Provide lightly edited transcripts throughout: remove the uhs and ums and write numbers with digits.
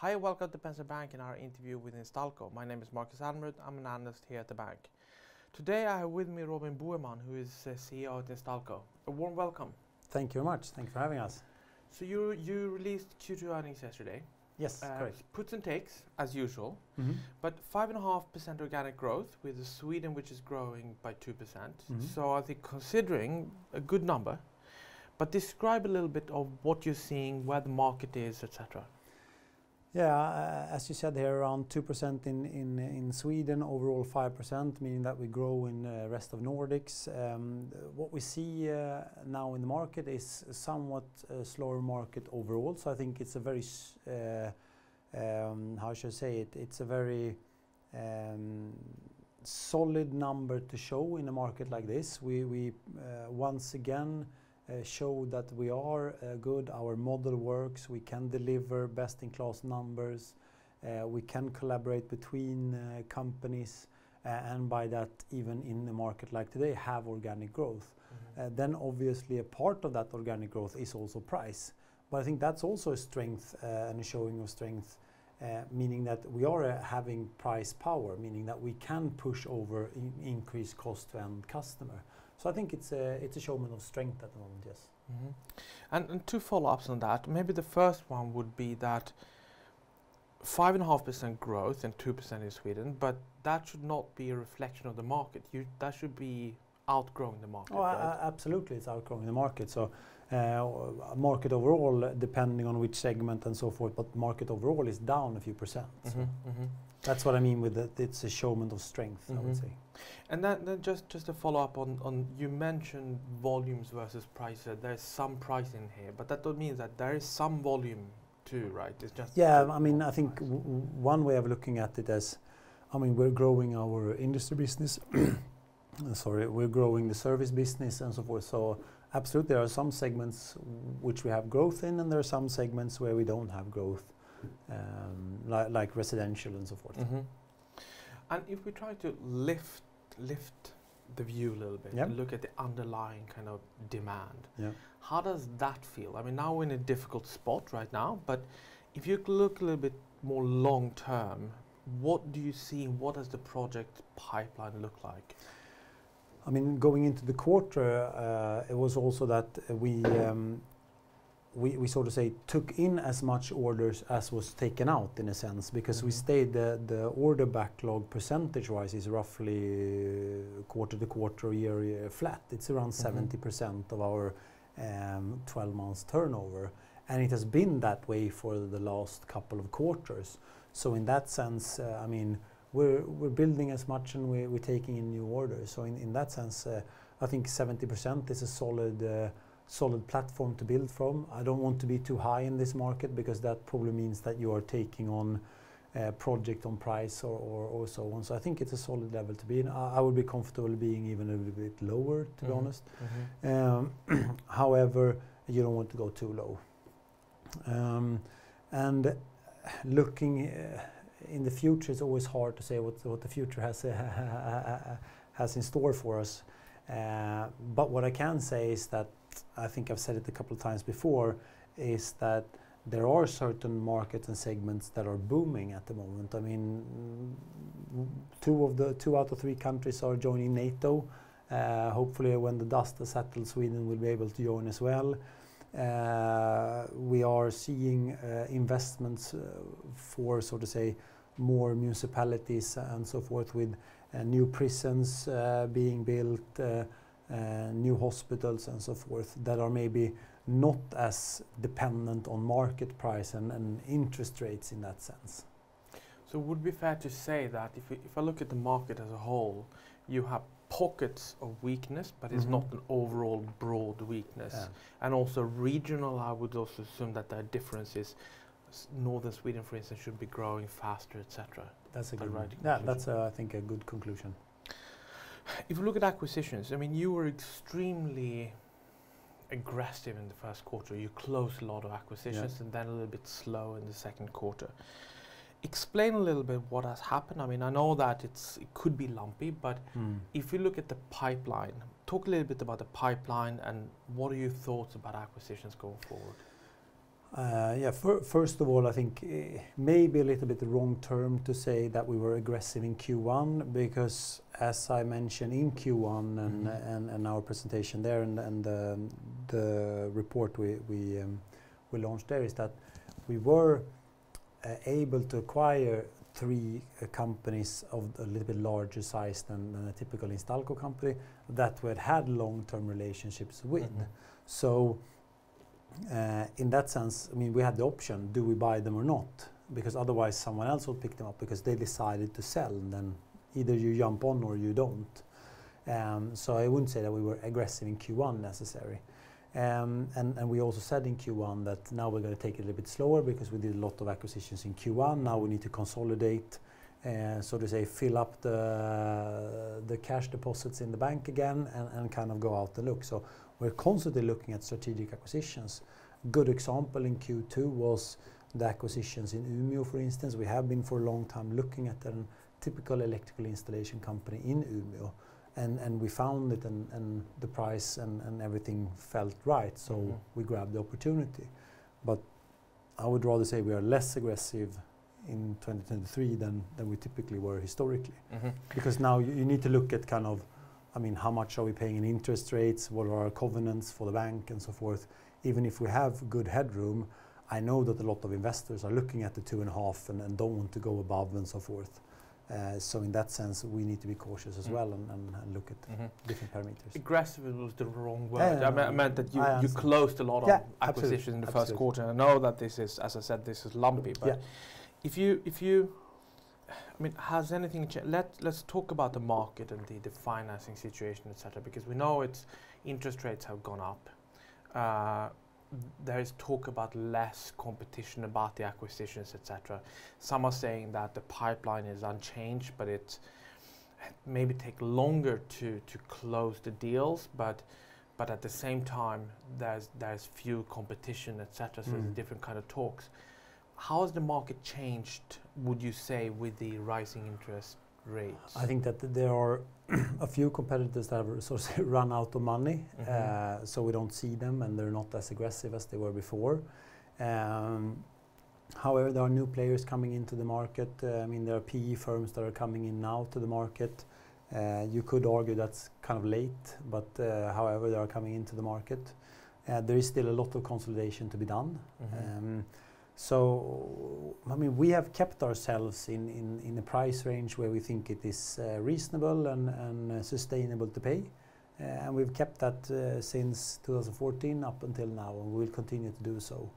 Hi, welcome to Penser Bank in our interview with Instalco. My name is Markus Almerud. I'm an analyst here at the bank. Today I have with me Boheman, who is CEO at Instalco. A warm welcome. Thank you very much. Thank you for having us. So you released Q2 earnings yesterday. Yes, correct. Puts and takes, as usual, Mm-hmm. but 5.5% organic growth with Sweden, which is growing by 2%. Mm-hmm. So I think considering a good number, but describe a little bit of what you're seeing, where the market is, etc. Yeah, as you said here, around 2% in Sweden, overall 5%, meaning that we grow in the rest of Nordics. What we see now in the market is a somewhat slower market overall. So I think it's a very, how should I say it? It's a very solid number to show in a market like this. We once again show that we are good, our model works, we can deliver best-in-class numbers, we can collaborate between companies, and by that, even in a market like today, have organic growth. Mm-hmm. Then obviously a part of that organic growth is also price. But I think that's also a strength and a showing of strength, meaning that we are having price power, meaning that we can push over increased cost to end customer. So I think it's a showman of strength at the moment, yes. Mm-hmm. And two follow-ups on that. Maybe the first one would be that 5.5% growth and 2% in Sweden, but that should not be a reflection of the market. That should be outgrowing the market. Oh, right? Absolutely, it's outgrowing the market. So market overall, depending on which segment and so forth, but market overall is down a few percent. Mm-hmm. So Mm-hmm. that's what I mean with that. It's a showman of strength, Mm-hmm. I would say. And then just to follow up on you mentioned volumes versus price. There's some price in here, but that means that there is some volume too, right? It's just I mean, I think one way of looking at it is, I mean, we're growing our industry business. Sorry, we're growing the service business and so forth. So absolutely, there are some segments which we have growth in, and there are some segments where we don't have growth, like residential and so forth. Mm-hmm. And if we try to lift the view a little bit, Yep. and look at the underlying kind of demand, Yeah. how does that feel? I mean, now we're in a difficult spot right now, but if you look a little bit more long term, what do you see? What does the project pipeline look like? I mean, going into the quarter, it was also that we sort of say took in as much orders as was taken out in a sense, because we stayed the order backlog percentage-wise is roughly quarter to quarter, year flat. It's around 70% of our 12 months turnover, and it has been that way for the last couple of quarters. So in that sense, I mean, we're building as much and we're taking in new orders. So in that sense, I think 70% is a solid platform to build from. I don't want to be too high in this market, because that probably means that you are taking on a project on price or so on. So I think it's a solid level to be in. I would be comfortable being even a little bit lower, to be honest. However, you don't want to go too low. And looking in the future, it's always hard to say what the future has in store for us. But what I can say is that, I think I've said it a couple of times before, is that there are certain markets and segments that are booming at the moment. I mean, two out of three countries are joining NATO. Hopefully, when the dust has settled, Sweden will be able to join as well. We are seeing investments for, so to say, more municipalities and so forth, with new prisons being built, new hospitals and so forth, that are maybe not as dependent on market price and interest rates in that sense. So would it be fair to say that if I look at the market as a whole, you have pockets of weakness, but it's not an overall broad weakness. Yeah. And also regional, I would also assume that there are differences. Northern Sweden, for instance, should be growing faster, etc. That's a good right. Yeah, that's I think a good conclusion. If you look at acquisitions, I mean, you were extremely aggressive in the first quarter. You closed a lot of acquisitions, and then a little bit slow in the second quarter. Explain a little bit what has happened. I mean, I know that it could be lumpy, but if you look at the pipeline, talk a little bit about the pipeline and what are your thoughts about acquisitions going forward? Yeah, first of all, I think maybe a little bit the wrong term to say that we were aggressive in Q1, because as I mentioned in Q1 and our presentation there and the report we launched there, is that we were able to acquire 3 companies of a little bit larger size than a typical Instalco company that we had long-term relationships with. So in that sense, I mean, we had the option: do we buy them or not? Because otherwise someone else will pick them up because they decided to sell, and then either you jump on or you don't. So I wouldn't say that we were aggressive in Q1 necessarily. And we also said in Q1 that now we're going to take it a little bit slower because we did a lot of acquisitions in Q1. Now we need to consolidate, so to say, fill up the cash deposits in the bank again and kind of go out and look. So we're constantly looking at strategic acquisitions. Good example in Q2 was the acquisitions in Umeå, for instance. We have been for a long time looking at a typical electrical installation company in Umeå. And we found it, and the price and everything felt right, so we grabbed the opportunity. But I would rather say we are less aggressive in 2023 than we typically were historically. Because now you need to look at kind of, I mean, how much are we paying in interest rates, what are our covenants for the bank and so forth. Even if we have good headroom, I know that a lot of investors are looking at the 2.5 and don't want to go above and so forth. So in that sense, we need to be cautious as well and look at different parameters. Aggressive was the wrong word. I meant that you closed a lot of acquisitions in the first quarter. I know that this is, as I said, this is lumpy. But if you, I mean, has anything changed? Let's talk about the market and the financing situation, etc. Because we know interest rates have gone up. There is talk about less competition about the acquisitions, etc. Some are saying that the pipeline is unchanged, but it maybe take longer to close the deals. But at the same time, there's few competition, etc. So there's different kind of talks. How has the market changed, would you say, with the rising interest rates? I think that there are a few competitors that have sort of run out of money, so we don't see them, and they're not as aggressive as they were before. However, there are new players coming into the market. I mean, there are PE firms that are coming in now to the market. You could argue that's kind of late, but however, they are coming into the market. There is still a lot of consolidation to be done. So, I mean, we have kept ourselves in a price range where we think it is reasonable and sustainable to pay. And we've kept that since 2014 up until now, and we will continue to do so.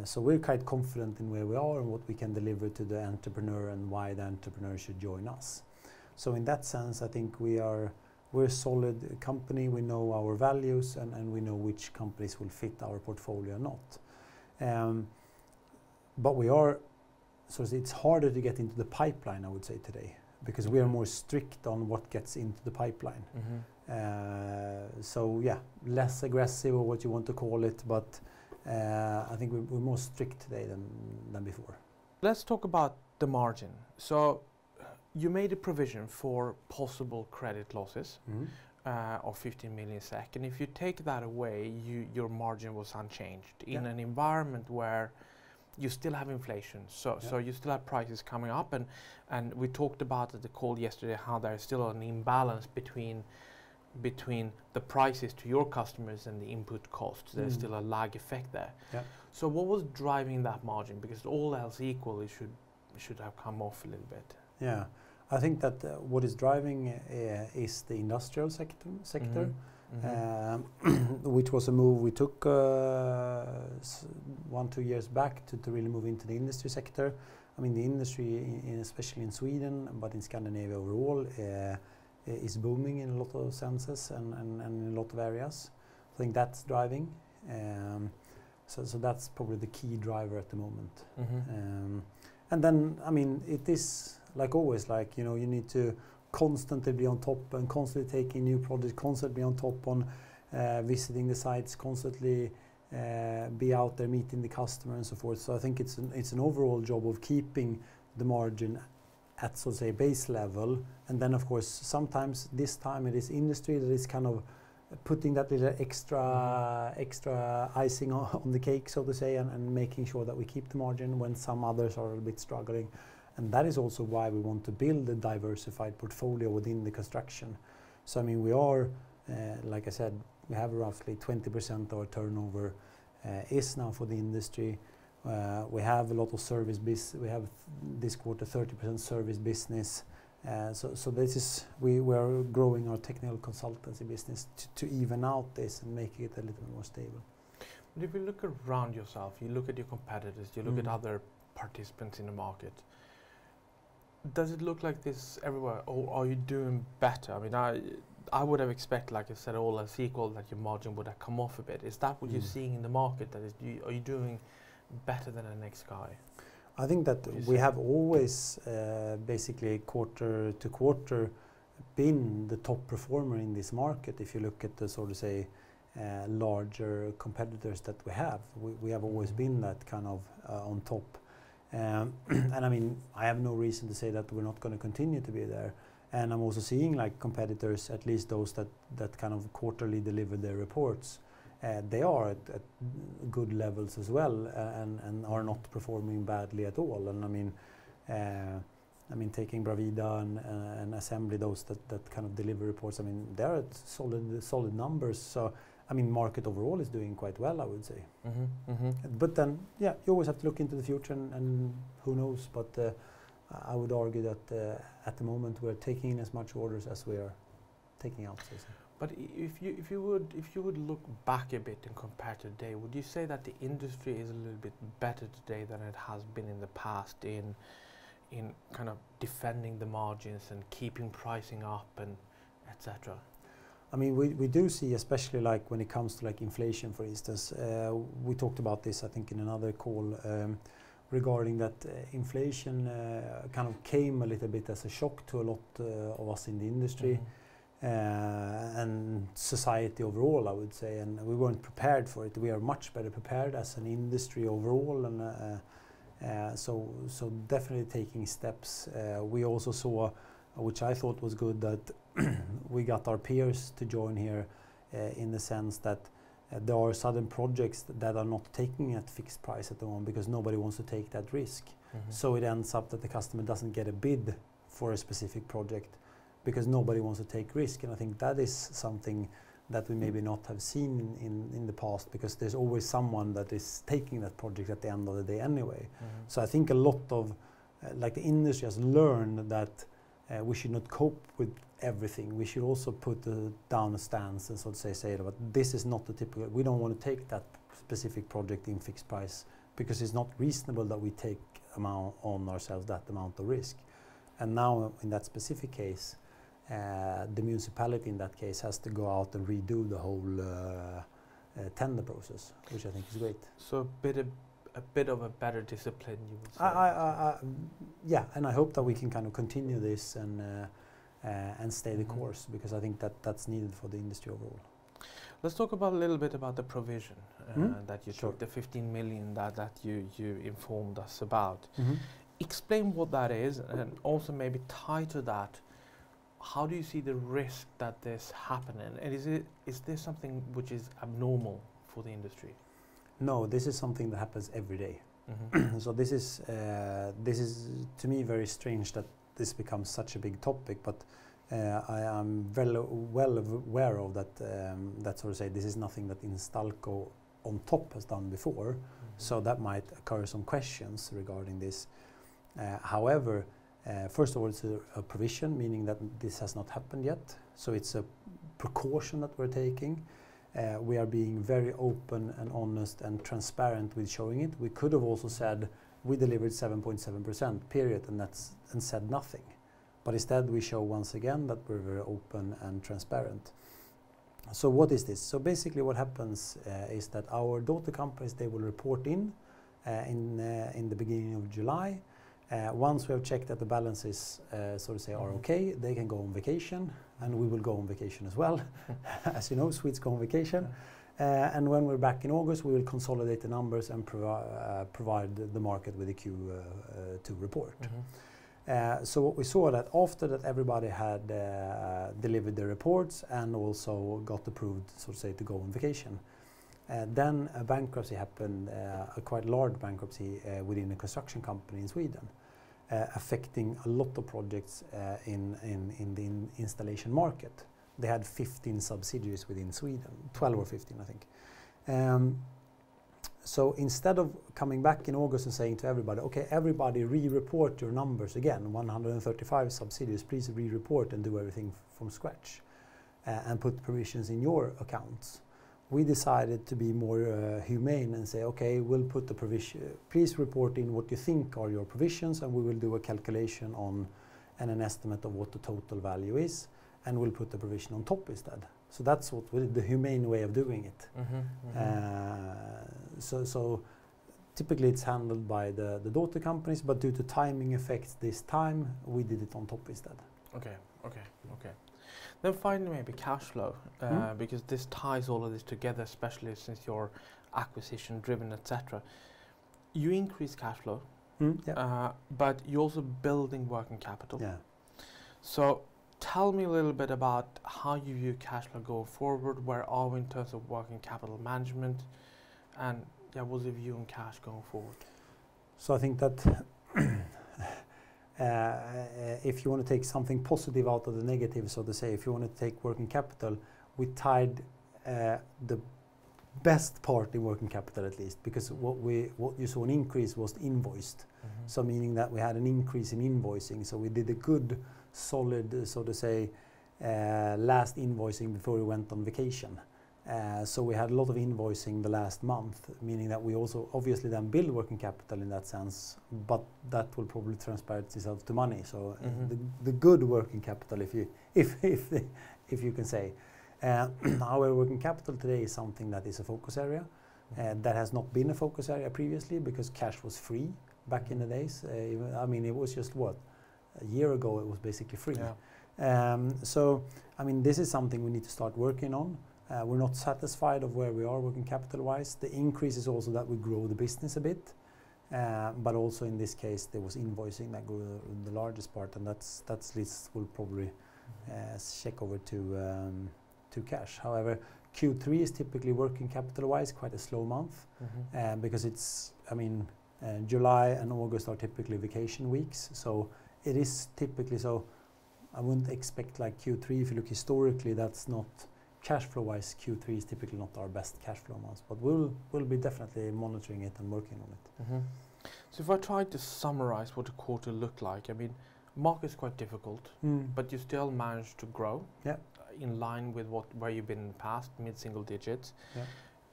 So we're quite confident in where we are and what we can deliver to the entrepreneur and why the entrepreneur should join us. So in that sense, I think we're a solid company. We know our values, and we know which companies will fit our portfolio or not. But we are, so it's harder to get into the pipeline, I would say, today, because we are more strict on what gets into the pipeline. So yeah, less aggressive, or what you want to call it, but I think we're more strict today than before. Let's talk about the margin. So you made a provision for possible credit losses of 15 million SEK, and if you take that away, your margin was unchanged in an environment where you still have inflation, so you still have prices coming up, and we talked about at the call yesterday how there is still an imbalance between the prices to your customers and the input costs. There's still a lag effect there. So what was driving that margin? Because all else equal, it should have come off a little bit. Yeah, I think that what is driving is the industrial sector. Which was a move we took 1-2 years back to really move into the industry sector. I mean, the industry, especially in Sweden, but in Scandinavia overall, is booming in a lot of senses and in a lot of areas. I think that's driving. So that's probably the key driver at the moment. And then, I mean, it is like always, like, you know, you need to constantly be on top and constantly taking new projects, constantly on top on visiting the sites, constantly be out there meeting the customer and so forth. So I think it's an overall job of keeping the margin at, so to say, base level. And then of course sometimes this time it is industry that is kind of putting that little extra icing on the cake, so to say, and making sure that we keep the margin when some others are a bit struggling. And that is also why we want to build a diversified portfolio within the construction. So I mean, we are, like I said, we have roughly 20% of our turnover is now for the industry. We have a lot of service business. We have this quarter 30% service business. So this is, we are growing our technical consultancy business to even out this and make it a little bit more stable. But if you look around yourself, you look at your competitors, you look at other participants in the market, does it look like this everywhere, or are you doing better? I mean, I would have expected, like I said, all else equal, that your margin would have come off a bit. Is that what you're seeing in the market? Are you doing better than the next guy? I think that we have always basically quarter to quarter been the top performer in this market. If you look at the sort of say larger competitors that we have always been that kind of on top. And I mean, I have no reason to say that we're not going to continue to be there. And I'm also seeing like competitors, at least those that kind of quarterly deliver their reports, they are at good levels as well, and are not performing badly at all. And I mean, taking Bravida and Assembly, those that kind of deliver reports, I mean, they're at solid numbers. So I mean, market overall is doing quite well, I would say. But then, yeah, you always have to look into the future, and who knows. But I would argue that at the moment we're taking in as much orders as we are taking out. So. But if you would look back a bit and compare to today, would you say that the industry is a little bit better today than it has been in the past in kind of defending the margins and keeping pricing up and etc.? I mean, we do see, especially like when it comes to like inflation, for instance. We talked about this, I think, in another call regarding that inflation kind of came a little bit as a shock to a lot of us in the industry and society overall, I would say. And we weren't prepared for it. We are much better prepared as an industry overall, and so definitely taking steps. We also saw, which I thought was good, that we got our peers to join here in the sense that there are sudden projects that are not taking at fixed price at the moment because nobody wants to take that risk. So it ends up that the customer doesn't get a bid for a specific project because nobody wants to take risk. And I think that is something that we maybe not have seen in the past, because there's always someone that is taking that project at the end of the day anyway. So I think a lot of like the industry has learned that we should not cope with everything. We should also put down a stance and sort of say that this is not the typical, we don't want to take that specific project in fixed price because it's not reasonable that we take on ourselves that amount of risk. And now in that specific case, the municipality in that case has to go out and redo the whole tender process, which I think is great. So a bit of a better discipline, you would say. Yeah, and I hope that we can kind of continue this and stay the course, because I think that's needed for the industry overall. Let's talk about a little bit about the provision that you took, the 15 million that you informed us about. Explain what that is, and also maybe tie to that, how do you see the risk that this happening? And is this something which is abnormal for the industry? No, this is something that happens every day. So this is to me very strange that this becomes such a big topic, but I am very well aware of that. That sort of say this is nothing that Instalco on top has done before, so that might occur some questions regarding this. However, first of all, it's a provision, meaning that this has not happened yet. So it's a precaution that we're taking. We are being very open and honest and transparent with showing it. We could have also said we delivered 7.7%, period, and said nothing. But instead we show once again that we're very open and transparent. So what is this? So basically what happens is that our daughter companies, they will report in the beginning of July. Once we have checked that the balances so to say are okay, they can go on vacation, and we will go on vacation as well. As you know, Swedes go on vacation. And when we're back in August, we will consolidate the numbers and provide the market with a Q2 report. So what we saw that after that everybody had delivered their reports and also got approved, so to say, to go on vacation. Then a bankruptcy happened, a quite large bankruptcy within a construction company in Sweden, affecting a lot of projects in the installation market. They had 15 subsidiaries within Sweden, 12 or 15 I think. So instead of coming back in August and saying to everybody, okay, everybody re-report your numbers again, 135 subsidiaries, please re-report and do everything from scratch and put provisions in your accounts. We decided to be more humane and say, okay, we'll put the provision, please report in what you think are your provisions, and we will do a calculation on and an estimate of what the total value is, and we'll put the provision on top instead. So that's what we did, the humane way of doing it. So typically it's handled by the daughter companies, but due to timing effects this time, we did it on top instead. Okay. Then finally, maybe cash flow, because this ties all of this together, especially since you're acquisition driven, etc. You increase cash flow, but you're also building working capital. Yeah. So tell me a little bit about how you view cash flow going forward. Where are we in terms of working capital management, and what's your view on cash going forward? So I think that if you want to take something positive out of the negative, so to say, if you want to take working capital, we tied the best part in working capital at least, because what you saw an increase was invoiced. So meaning that we had an increase in invoicing. So we did a good, solid, so to say, last invoicing before we went on vacation. So we had a lot of invoicing the last month, meaning that we also obviously then build working capital in that sense, but that will probably transpire itself to money. So the good working capital, if you can say. Our working capital today is something that is a focus area. That has not been a focus area previously because cash was free back in the days. I mean, it was just a year ago it was basically free. So I mean, this is something we need to start working on. We're not satisfied of where we are working capital wise. The increase is also that we grow the business a bit, but also in this case there was invoicing that grew the largest part, and that's this will probably check over to cash. However, Q3 is typically working capital wise quite a slow month because it's, I mean, July and August are typically vacation weeks, so it is typically so. I wouldn't expect like Q3, if you look historically, that's not cash flow wise. Q3 is typically not our best cash flow months, but we'll be definitely monitoring it and working on it. So if I try to summarize what a quarter looked like, I mean, market is quite difficult, but you still managed to grow in line with where you've been in the past, mid-single digits.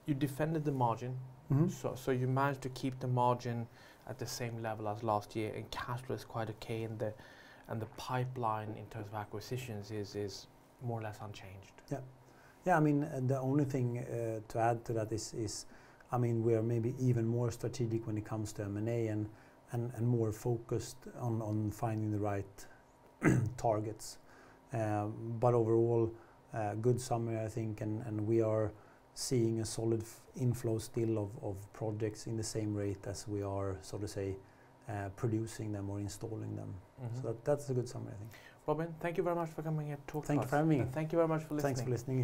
You defended the margin, so you managed to keep the margin at the same level as last year, and cash flow is quite okay, and the pipeline in terms of acquisitions is more or less unchanged. Yeah, I mean, the only thing to add to that is, I mean, we are maybe even more strategic when it comes to M&A and more focused on finding the right targets. But overall, good summary, I think, and we are seeing a solid inflow still of projects in the same rate as we are, so to say, producing them or installing them. So that's a good summary, I think. Robin, thank you very much for coming here to talk to us. Thank you for having me. And thank you very much for listening. Thanks for listening in.